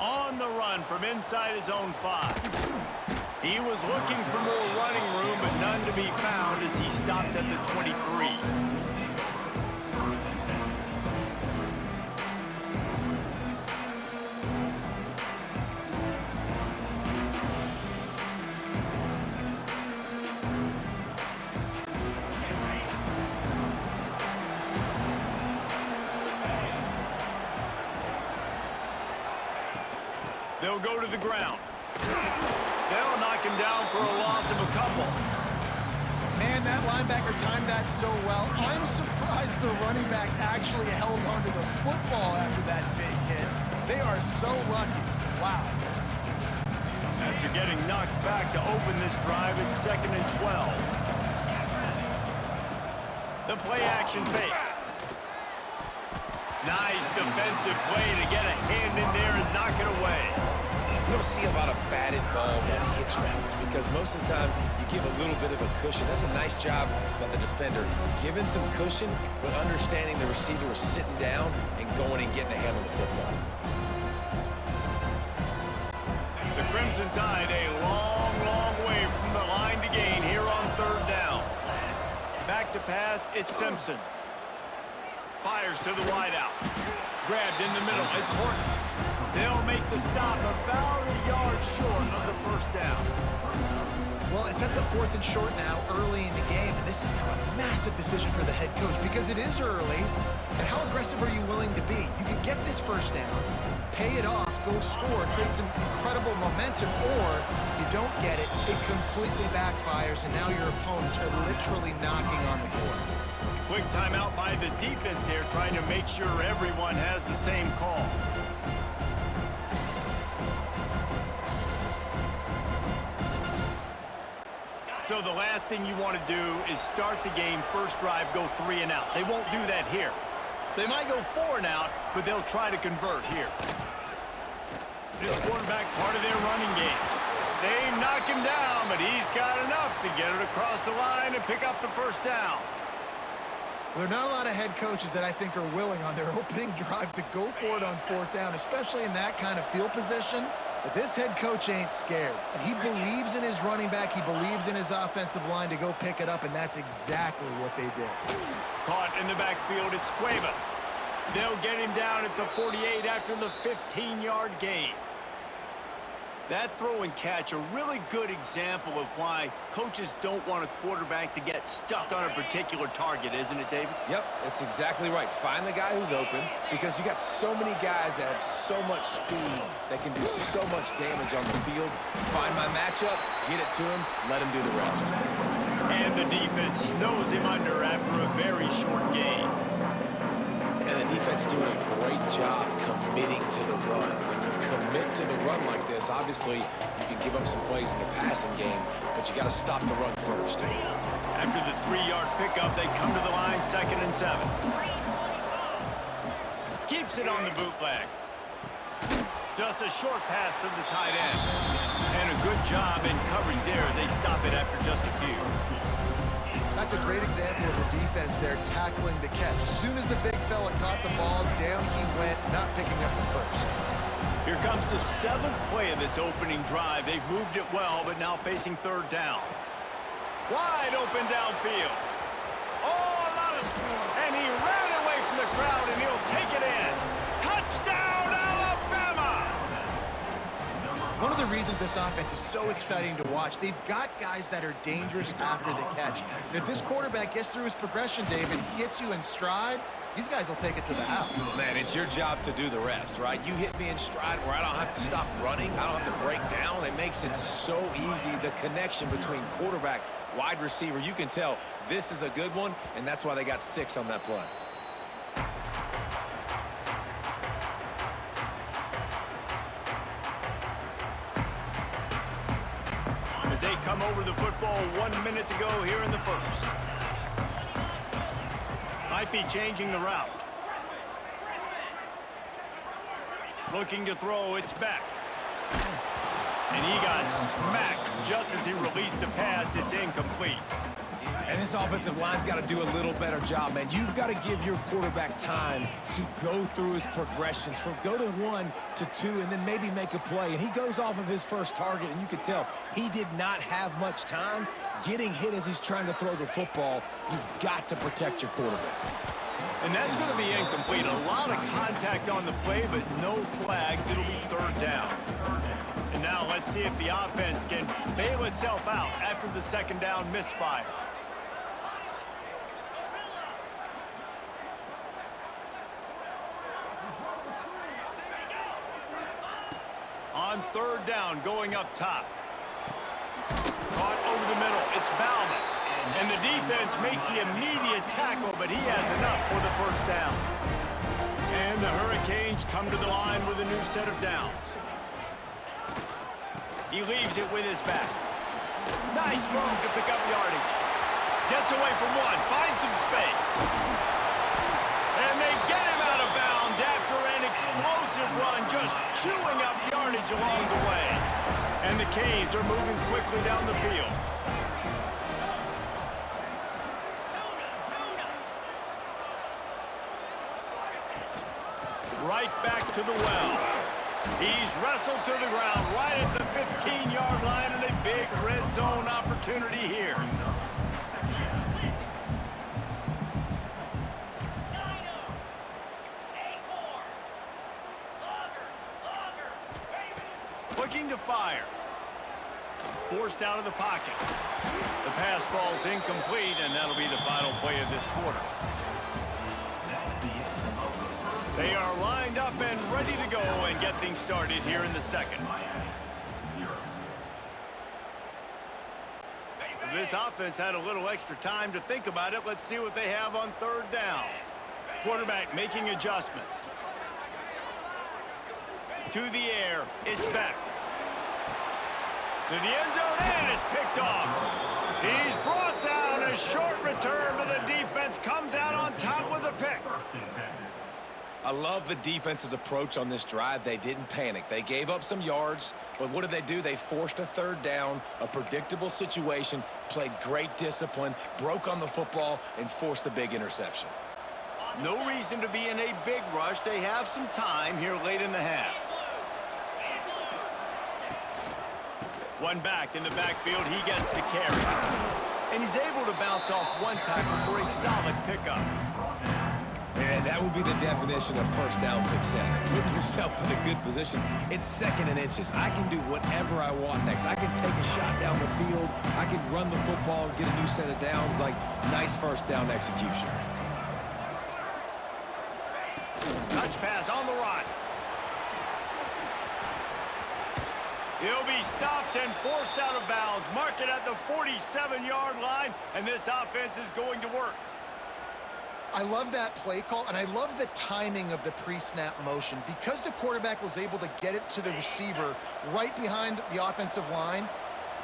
On the run from inside his own 5. He was looking for more running room, but none to be found as he stopped at the 23. They'll go to the ground. They'll knock him down for a loss of a couple. Man, that linebacker timed that so well. I'm surprised the running back actually held onto the football after that big hit. They are so lucky. Wow. After getting knocked back to open this drive, it's 2nd and 12. The play action fake. Nice defensive play to get a hand in there and knock it away. You don't see a lot of batted balls on hitch routes because most of the time you give a little bit of a cushion. That's a nice job by the defender, giving some cushion, but understanding the receiver was sitting down and going and getting a hand on the football. The Crimson Tide a long, long way from the line to gain here on 3rd down. Back to pass, it's Simpson. Fires to the wideout. Grabbed in the middle, it's Horton. They'll make the stop about a yard short of the 1st down. Well, it sets up 4th and short now early in the game, and this is now a massive decision for the head coach because it is early. And how aggressive are you willing to be? You can get this 1st down, pay it off, go score, create some incredible momentum, or you don't get it, it completely backfires, and now your opponents are literally knocking on the board. Quick timeout by the defense there, trying to make sure everyone has the same call. So the last thing you want to do is start the game, 1st drive, go 3 and out. They won't do that here. They might go 4 and out, but they'll try to convert here. This quarterback part of their running game. They knock him down, but he's got enough to get it across the line and pick up the 1st down. There are not a lot of head coaches that I think are willing on their opening drive to go for it on 4th down, especially in that kind of field position. But this head coach ain't scared. And he believes in his running back. He believes in his offensive line to go pick it up, and that's exactly what they did. Caught in the backfield, it's Cuevas. They'll get him down at the 48 after the 15-yard gain. That throw and catch, a really good example of why coaches don't want a quarterback to get stuck on a particular target, isn't it, David? Yep, that's exactly right. Find the guy who's open because you got so many guys that have so much speed that can do so much damage on the field. Find my matchup, get it to him, let him do the rest. And the defense snows him under after a very short gain. And the defense doing a great job committing to the run. When you commit to the run like this, obviously you can give up some plays in the passing game, but you got to stop the run first. After the 3-yard pickup, they come to the line, 2nd and 7. Keeps it on the bootleg. Just a short pass to the tight end. And a good job in coverage there as they stop it after just a few. That's a great example of the defense there tackling the catch. As soon as the big fella caught the ball, down he went, not picking up the 1st. Here comes the 7th play of this opening drive. They've moved it well, but now facing 3rd down. Wide open downfield. Oh, a lot of speed. And he ran away from the crowd, and he'll take it in. Touchdown, Alabama! One of the reasons this offense is so exciting to watch, they've got guys that are dangerous after the catch. And if this quarterback gets through his progression, David, hits you in stride, these guys will take it to the house. Man, it's your job to do the rest, right? You hit me in stride where I don't have to stop running. I don't have to break down. It makes it so easy. The connection between quarterback, wide receiver, you can tell this is a good one, and that's why they got 6 on that play. As they come over the football, 1 minute to go here in the 1st. Might be changing the route. Looking to throw, it's back. And he got smacked just as he released the pass. It's incomplete. And this offensive line's got to do a little better job, man. You've got to give your quarterback time to go through his progressions from go to 1 to 2 and then maybe make a play. And he goes off of his first target, and you can tell he did not have much time getting hit as he's trying to throw the football. You've got to protect your quarterback. And that's going to be incomplete. A lot of contact on the play, but no flags. It'll be 3rd down. And now let's see if the offense can bail itself out after the 2nd down misfire. On 3rd down, going up top. Caught over the middle. It's Bauman. And the defense makes the immediate tackle, but he has enough for the 1st down. And the Hurricanes come to the line with a new set of downs. He leaves it with his back. Nice move to pick up yardage. Gets away from one, finds some space. And they get him out of bounds after an explosive run, just chewing up yardage along the way. And the Canes are moving quickly down the field. Right back to the well. He's wrestled to the ground right at the 15-yard line, and a big red zone opportunity here. Looking to fire. Forced out of the pocket. The pass falls incomplete, and that'll be the final play of this quarter. They are lined up and ready to go and get things started here in the 2nd. This offense had a little extra time to think about it. Let's see what they have on 3rd down. Quarterback making adjustments. To the air, it's back. To the end zone, and it's picked off. He's brought down. A short return, but the defense comes out on top with a pick. I love the defense's approach on this drive. They didn't panic. They gave up some yards, but what did they do? They forced a 3rd down, a predictable situation, played great discipline, broke on the football, and forced the big interception. No reason to be in a big rush. They have some time here late in the half. One back in the backfield. He gets the carry. And he's able to bounce off one tackle for a solid pickup. And that would be the definition of 1st down success. Putting yourself in a good position. It's 2nd and inches. I can do whatever I want next. I can take a shot down the field. I can run the football and get a new set of downs. Like, nice 1st down execution. Touch pass on the run. He'll be stopped and forced out of bounds. Mark it at the 47-yard line, and this offense is going to work. I love that play call, and I love the timing of the pre-snap motion. Because the quarterback was able to get it to the receiver right behind the offensive line,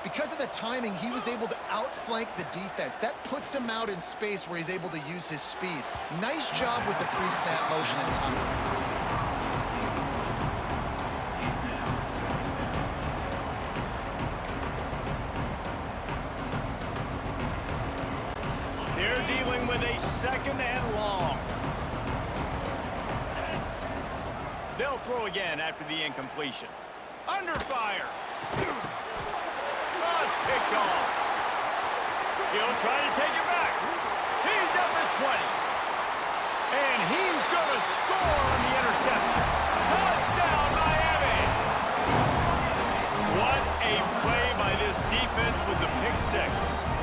because of the timing, he was able to outflank the defense. That puts him out in space where he's able to use his speed. Nice job with the pre-snap motion and timing. With a 2nd and long. They'll throw again after the incompletion. Under fire. Oh, it's picked off. He'll try to take it back. He's at the 20. And he's going to score on the interception. Touchdown, Miami. What a play by this defense with the pick 6.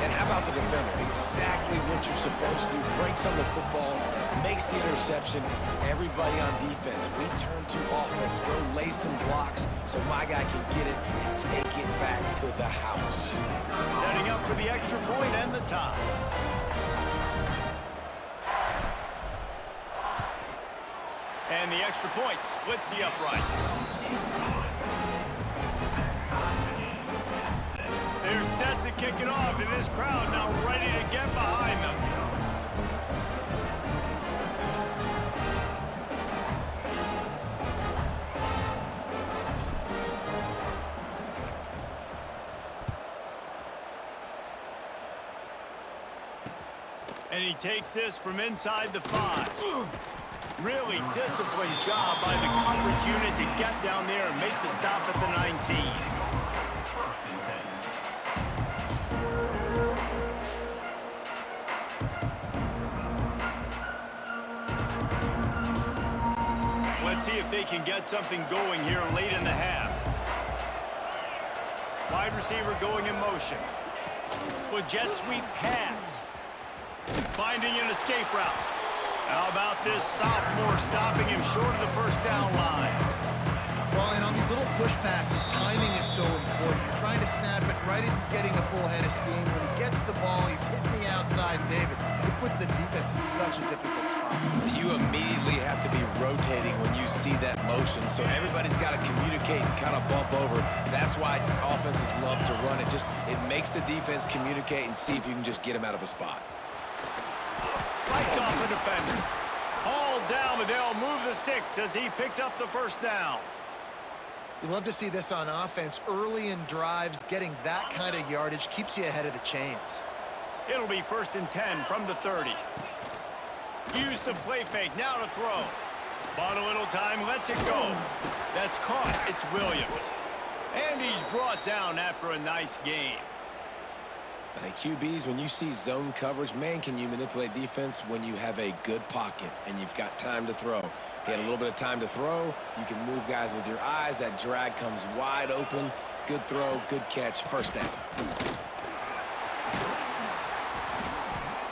And how about the defender? Exactly what you're supposed to do. Breaks on the football, makes the interception. Everybody on defense, we turn to offense. Go lay some blocks so my guy can get it and take it back to the house. Setting up for the extra point and the tie. And the extra point splits the uprights. They're set to kick it off, and this crowd now ready to get behind them. And he takes this from inside the 5. Really disciplined job by the coverage unit to get down there and make the stop at the 19. Let's see if they can get something going here late in the half. Wide receiver going in motion. With jet sweep pass. Finding an escape route. How about this sophomore stopping him short of the first down line? Well, and on these little push passes, timing is so important. You're trying to snap it right as he's getting a full head of steam. When he gets the ball, he's hitting the outside, and David, it puts the defense in such a difficult spot. You immediately have to be rotating when you see that motion, so everybody's got to communicate and kind of bump over. That's why offenses love to run it. It makes the defense communicate and see if you can just get him out of a spot. Fights off the defender. Hauled down, but they'll move the sticks as he picks up the first down. You love to see this on offense. Early in drives, getting that kind of yardage keeps you ahead of the chains. It'll be 1st and 10 from the 30. Use the play fake, now to throw. Bought a little time, lets it go. That's caught, it's Williams. And he's brought down after a nice game. Like QBs, when you see zone coverage, man, can you manipulate defense when you have a good pocket and you've got time to throw. He had a little bit of time to throw. You can move guys with your eyes. That drag comes wide open. Good throw, good catch, first down.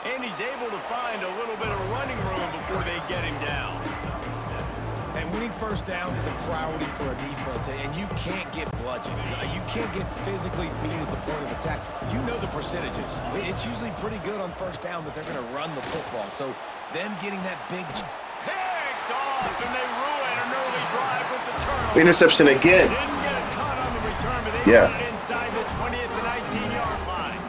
And he's able to find a little bit of running room before they get him down. And winning first downs is a priority for a defense, and you can't get bludgeoned. You can't get physically beat at the point of attack. You know the percentages. It's usually pretty good on first down that they're going to run the football. So them getting that big... Picked off, and they ruin an early drive with the turnover. Interception again. Didn't get a ton on the return, but they got it inside the 20th and 19-yard line.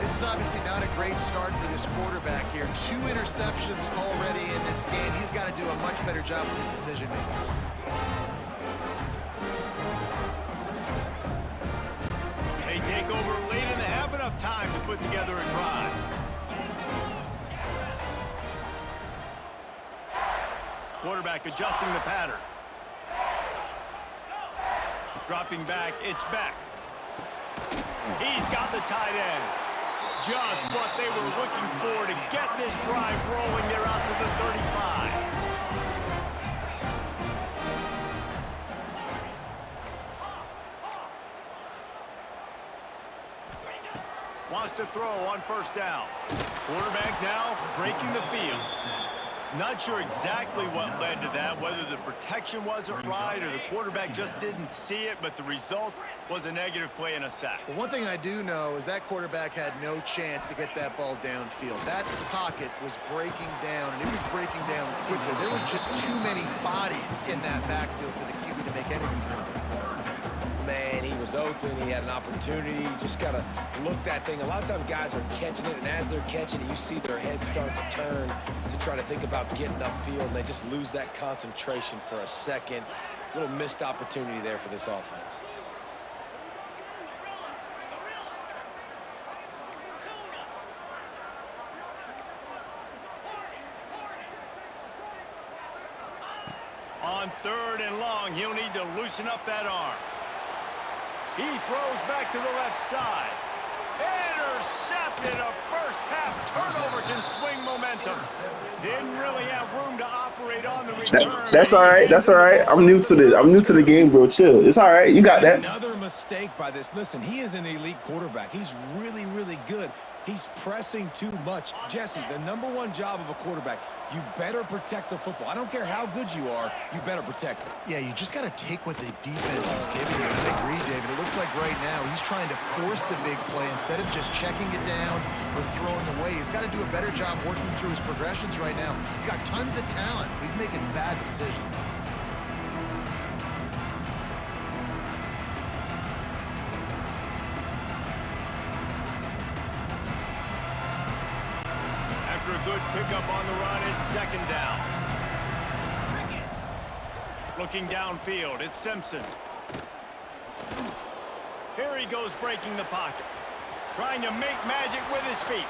This is obviously not a great start for this quarterback here. 2 interceptions already in this game. He's got to do a much better job with his decision-making. They take over late in the half, enough time to put together a drive. Quarterback adjusting the pattern. Dropping back, it's Beck. He's got the tight end. Just what they were looking for to get this drive rolling. They're out to the 35. Wants to throw on first down. Quarterback now breaking the field. Not sure exactly what led to that, whether the protection wasn't right or the quarterback just didn't see it, but the result was a negative play and a sack. Well, one thing I do know is that quarterback had no chance to get that ball downfield. That pocket was breaking down, and it was breaking down quickly. There were just too many bodies in that backfield for the QB to make anything happen. Man, he was open. He had an opportunity. You just got to look that thing. A lot of times guys are catching it, and as they're catching it, you see their head start to turn to try to think about getting upfield, and they just lose that concentration for a second. Little missed opportunity there for this offense. On 3rd and long, he'll need to loosen up that arm. He throws back to the left side. Intercepted. A first-half turnover can swing momentum. Didn't really have room to operate on the return. That's all right. That's all right. I'm new to the game, bro. Chill. It's all right. You got that. Another mistake by this. Listen, he is an elite quarterback. He's really, really good. He's pressing too much. Jesse, the #1 job of a quarterback, you better protect the football. I don't care how good you are, you better protect it. Yeah, you just got to take what the defense is giving you. I agree, David. It looks like right now he's trying to force the big play instead of just checking it down or throwing away. He's got to do a better job working through his progressions right now. He's got tons of talent, but he's making bad decisions. After a good pickup on the run, it's 2nd down. Looking downfield, it's Simpson. Here he goes breaking the pocket. Trying to make magic with his feet.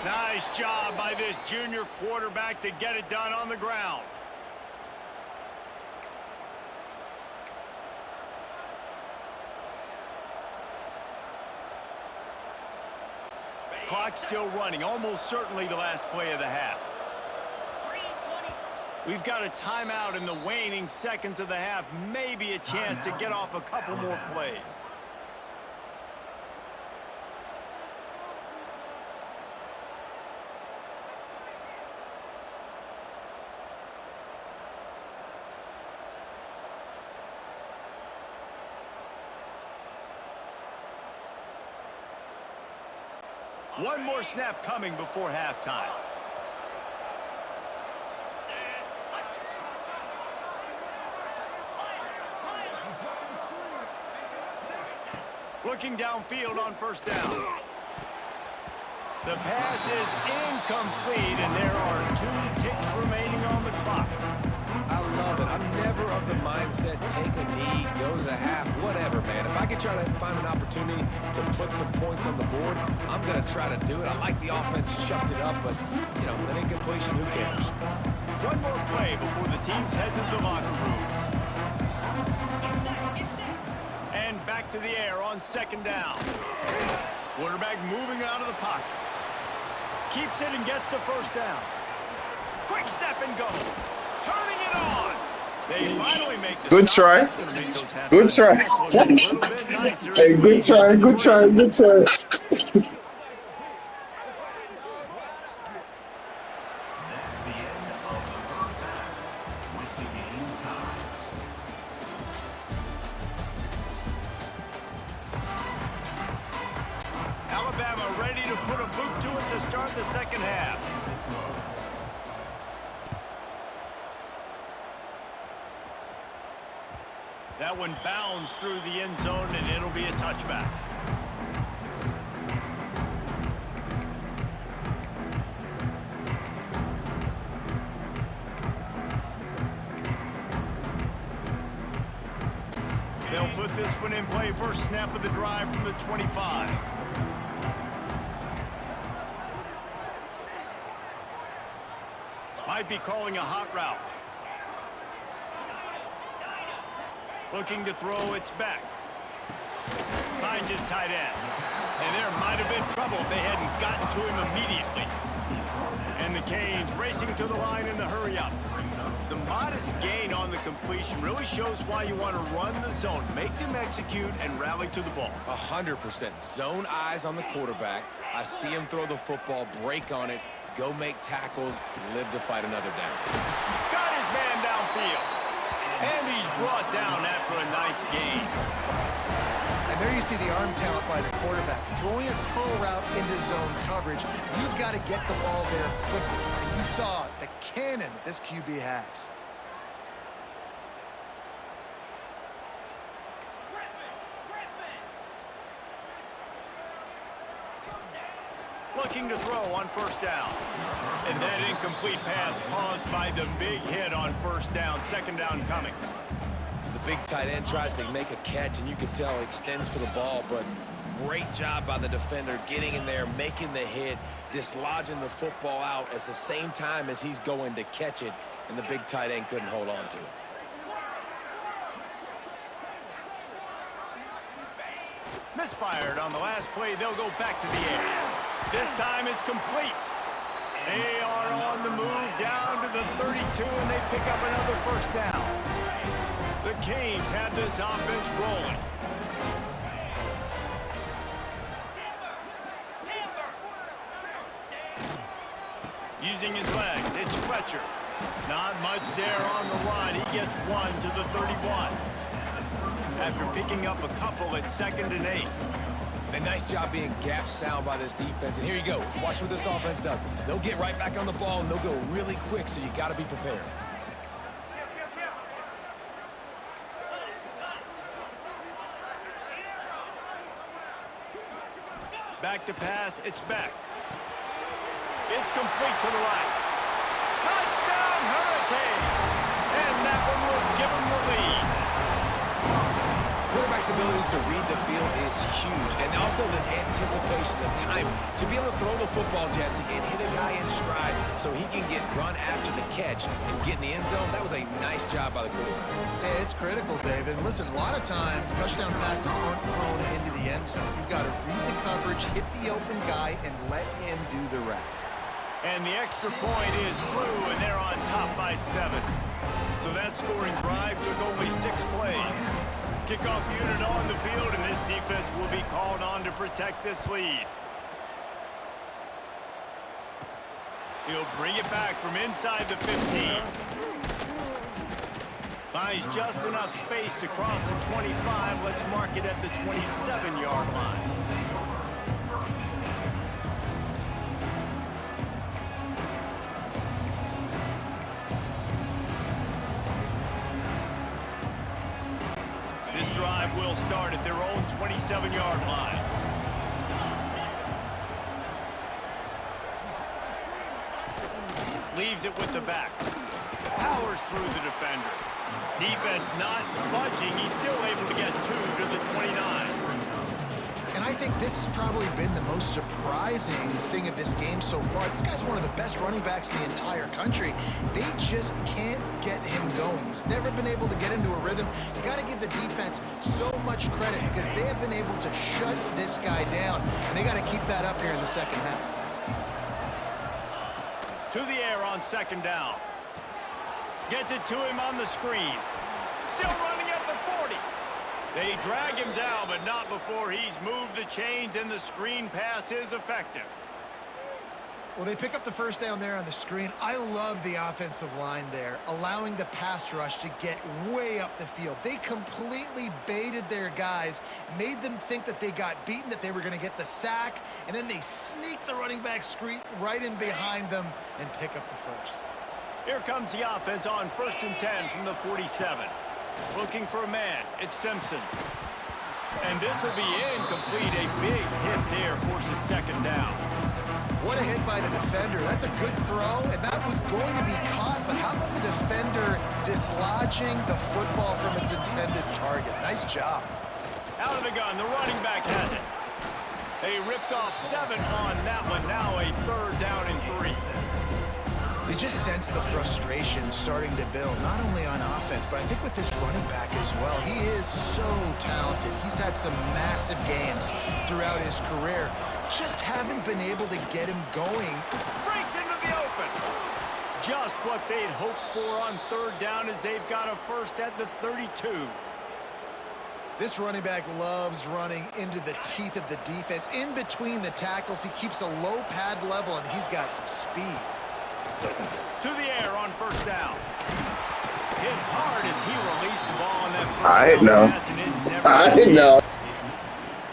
Nice job by this junior quarterback to get it done on the ground. Clock still running, almost certainly the last play of the half. We've got a timeout in the waning seconds of the half, maybe a chance to get off a couple more plays. One more snap coming before halftime. Looking downfield on first down. The pass is incomplete, and there are 2 ticks remaining on the clock. I love it. I'm never of the mindset, take a knee, go to the half, whatever, man. If I could try to find an opportunity to put some points on the board, I'm going to try to do it. I like the offense chucked it up, but, you know, an incompletion, who cares? One more play before the teams head to the locker rooms. And back to the air on second down. Quarterback moving out of the pocket. Keeps it and gets the first down. Quick step and go. Turning it on. They finally make the Good stop. try. Good try. Hey, good try. Good try. Good try. Alabama ready to put a boot to it to start the second half. That one bounds through the end zone, and it'll be a touchback. They'll put this one in play. First snap of the drive from the 25. Might be calling a hot route. Looking to throw, it's back. Finds his tight end. And there might have been trouble if they hadn't gotten to him immediately. And the Canes racing to the line in the hurry-up. The modest gain on the completion really shows why you want to run the zone, make them execute, and rally to the ball. 100%. Zone eyes on the quarterback. I see him throw the football, break on it, go make tackles, live to fight another down. Got his man downfield. And he's brought down after a nice gain. And there you see the arm talent by the quarterback. Throwing a curl route into zone coverage, you've got to get the ball there quickly. And you saw the cannon this QB has. Looking to throw on first down. And that incomplete pass caused by the big hit on first down. Second down coming. The big tight end tries to make a catch, and you can tell extends for the ball, but great job by the defender getting in there, making the hit, dislodging the football out at the same time as he's going to catch it, and the big tight end couldn't hold on to it. Misfired on the last play. They'll go back to the air. This time it's complete. They are on the move down to the 32, and they pick up another first down. The Canes have this offense rolling. Using his legs, it's Fletcher. Not much there on the run. He gets one to the 31. After picking up a couple at 2nd and 8. A nice job being gap sound by this defense. And here you go. Watch what this offense does. They'll get right back on the ball, and they'll go really quick, so you got to be prepared. Back to pass. It's back. It's complete to the right. Touchdown, Hurricane! And that one will give them the lead. Quarterback flexibility to read the field is huge. And also the anticipation, the timing. To be able to throw the football, Jesse, and hit a guy in stride so he can get run after the catch and get in the end zone, that was a nice job by the quarterback. Yeah, it's critical, David. Listen, a lot of times, touchdown passes aren't thrown into the end zone. You've got to read the coverage, hit the open guy, and let him do the rest. And the extra point is true, and they're on top by 7. So that scoring drive took only 6 plays. Kickoff unit on the field, and this defense will be called on to protect this lead. He'll bring it back from inside the 15. Finds just enough space to cross the 25. Let's mark it at the 27-yard line. This drive will start at their own 27-yard line. Leaves it with the back. Powers through the defender. Defense not budging. He's still able to get 2 to the 29. And I think this has probably been the most surprising thing of this game so far. This guy's one of the best running backs in the entire country. They just can't get him going. He's never been able to get into a rhythm. You got to give the defense so much credit because they have been able to shut this guy down, and they got to keep that up here in the second half. To the air on second down. Gets it to him on the screen. Still running at the 40. They drag him down, but not before he's moved the chains, and the screen pass is effective. Well, they pick up the first down there on the screen. I love the offensive line there, allowing the pass rush to get way up the field. They completely baited their guys, made them think that they got beaten, that they were going to get the sack, and then they sneak the running back screen right in behind them and pick up the first. Here comes the offense on 1st and 10 from the 47. Looking for a man. It's Simpson. And this will be incomplete. A big hit there forces second down. What a hit by the defender. That's a good throw, and that was going to be caught, but how about the defender dislodging the football from its intended target? Nice job. Out of the gun, the running back has it. They ripped off 7 on that one. Now a 3rd down and 3. You just sense the frustration starting to build, not only on offense, but I think with this running back as well. He is so talented. He's had some massive games throughout his career. Just haven't been able to get him going. Breaks into the open. Just what they'd hoped for on 3rd down as they've got a first at the 32. This running back loves running into the teeth of the defense. In between the tackles, he keeps a low pad level, and he's got some speed. To the air on 1st down. Hit hard as he released the ball on that first down pass, and it never know.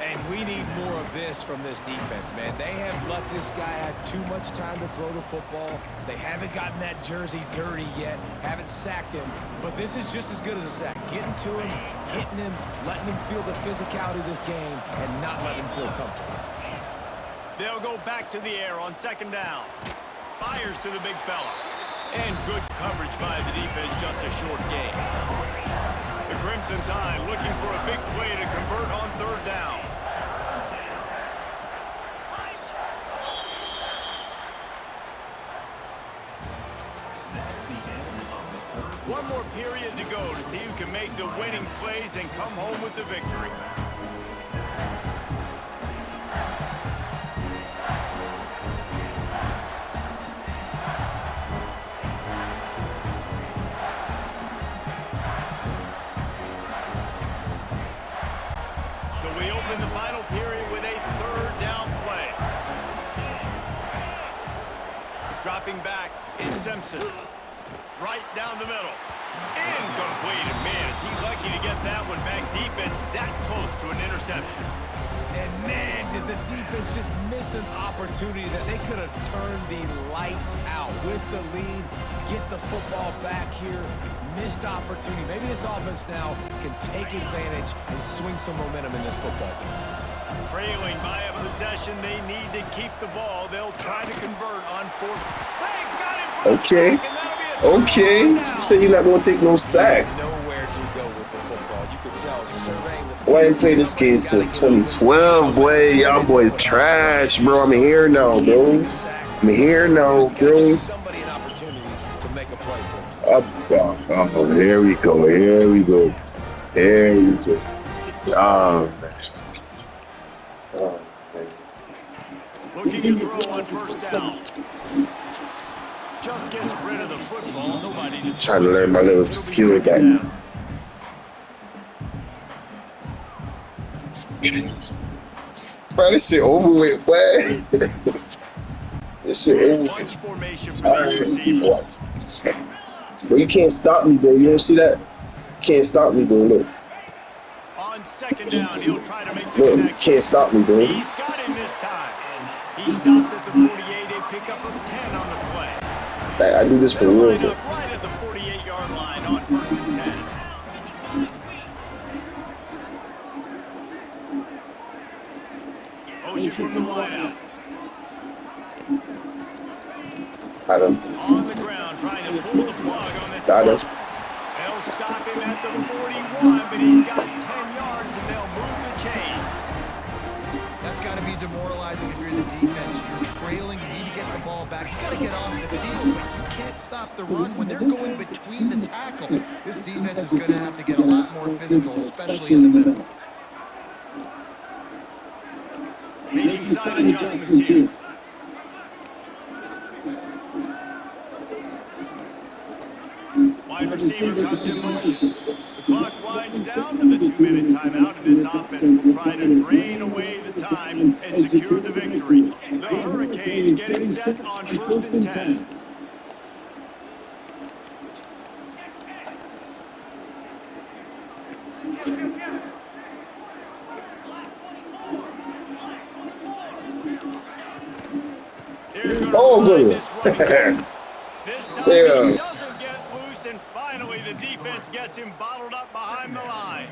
And we need more of this from this defense, man. They have let this guy have too much time to throw the football. They haven't gotten that jersey dirty yet, haven't sacked him. But this is just as good as a sack. Getting to him, hitting him, letting him feel the physicality of this game, and not letting him feel comfortable. They'll go back to the air on 2nd down. Fires to the big fella. And good coverage by the defense, just a short gain. The Crimson Tide looking for a big play to convert on 3rd down. One more period to go to see who can make the winning plays and come home with the victory. So we open the final period with a 3rd down play. Dropping back, it's Simpson. Right down the middle. Incomplete. And man, is he lucky to get that one back. Defense that close to an interception. And man, did the defense just miss an opportunity that they could have turned the lights out with the lead, get the football back here. Missed opportunity. Maybe this offense now can take advantage and swing some momentum in this football game. Trailing by a possession, they need to keep the ball. They'll try to convert on 4th. They got him for the Okay. sack, and that'll be a Okay. touchdown. You say you're not going to take no sack. Nowhere to go with the football. You could tell know, surveying the Boy, I ain't played this game since 2012, boy. Y'all boys trash, bro. I'm here now, bro. I'm here now, bro. Somebody an opportunity to make a play for us. Oh, here we go. Here we go. Here we go. Oh, man. Oh, man. Looking to throw on first down. Just gets rid of the football. Nobody to Trying to learn my little skill back. Bro, this shit over with, boy. This shit over Bunch with. formation for these receivers. Watch. Bro, you can't stop me, bro. You don't see that? You can't stop me, bro. Look. On second down, he'll try to make the Look, you connection. can't stop me, bro. He's got him this time. He stopped at the 48, a pickup of 10 on the play. Like, I do this for They'll real, line bro. up right at the 48-yard line on first and 10. Motion from the wideout. I don't. On the ground, trying to pull the plug on this. Got him. They'll stop him at the 41, but he's got 10 yards, and they'll move the chains. That's got to be demoralizing if you're the defense. You're trailing. You need to get the ball back. You got to get off the field, but you can't stop the run when they're going between the tackles. This defense is going to have to get a lot more physical, especially in the middle. Making side adjustments here. Wide receiver comes in motion. The clock winds down to the 2-minute timeout, and this offense will try to drain away the time and secure the victory. The Hurricanes getting set on first and 10. Oh, good. This time Yeah. he doesn't get loose, and finally the defense gets him bottled up behind the line.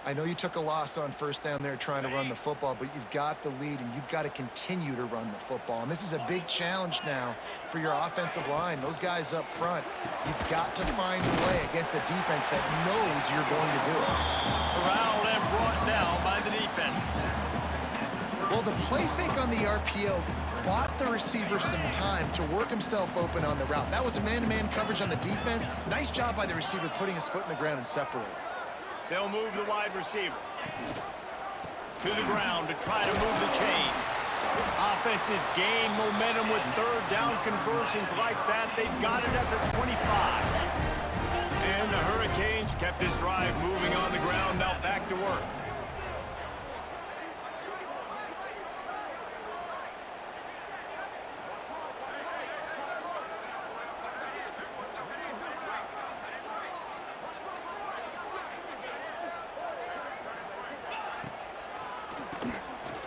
I know you took a loss on first down there trying to run the football, but you've got the lead, and you've got to continue to run the football. And this is a big challenge now for your offensive line. Those guys up front, you've got to find a way against a defense that knows you're going to do it. Corralled and brought down by the defense. Well, the play fake on the RPO bought the receiver some time to work himself open on the route. That was a man-to-man coverage on the defense. Nice job by the receiver putting his foot in the ground and separating. They'll move the wide receiver to the ground to try to move the chains. Offenses gain momentum with third down conversions like that. They've got it at the 25. And the Hurricanes kept this drive moving on the ground. Now back to work.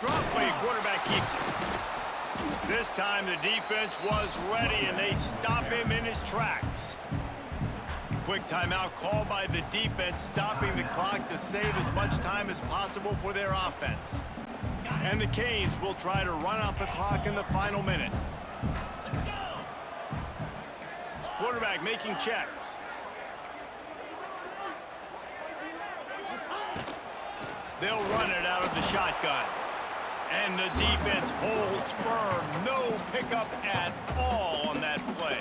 Drop play, quarterback keeps it. This time the defense was ready, and they stop him in his tracks. Quick timeout called by the defense, stopping the clock to save as much time as possible for their offense. And the Canes will try to run off the clock in the final minute. Quarterback making checks. They'll run it out of the shotgun. And the defense holds firm. No pickup at all on that play.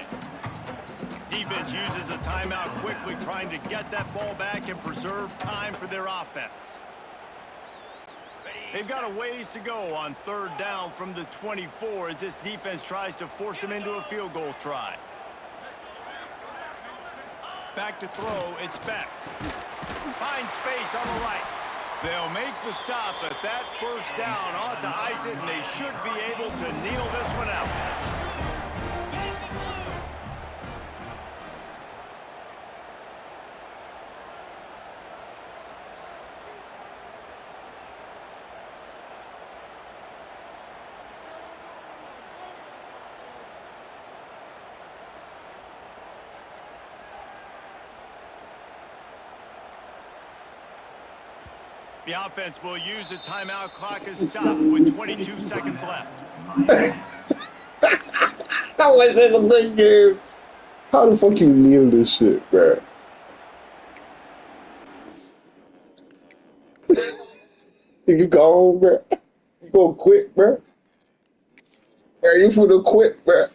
Defense uses a timeout quickly, trying to get that ball back and preserve time for their offense. They've got a ways to go on third down from the 24 as this defense tries to force them into a field goal try. Back to throw, it's Beck. Finds space on the right. They'll make the stop, but that first down ought to ice it, and they should be able to kneel this one out. The offense will use a timeout clock as stop with 22 seconds left. That was a big game. How the fuck you kneel this shit, bro? You go home, bro. You gonna quit, bro. Are you finna quit, bro?